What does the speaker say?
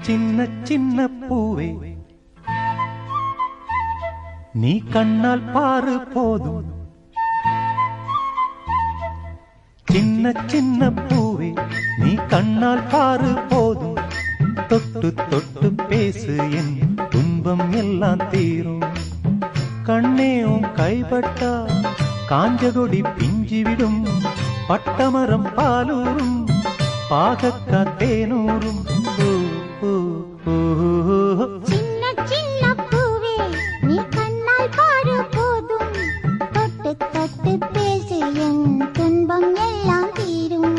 சின்ன சின்ன பூவே நீ கண்ணால் பாரு போதும். சின்ன சின்ன பூவே நீ கண்ணால் பாரு போதும். தொட்டு தொட்டு பேசு என் துன்பம் எல்லாம் தீரும். கண்ணே உன் கைப்பட்டா காஞ்சகொடி பிஞ்சிவிடும். பட்டமரம் பாலூரும் பாகக்கா தேனூரும். சின்ன சின்ன பூவே நீ கண்ணால் பாரு போதும். தொட்டு தொட்டு பேசு என் துன்பம் எல்லாம் தீரும்.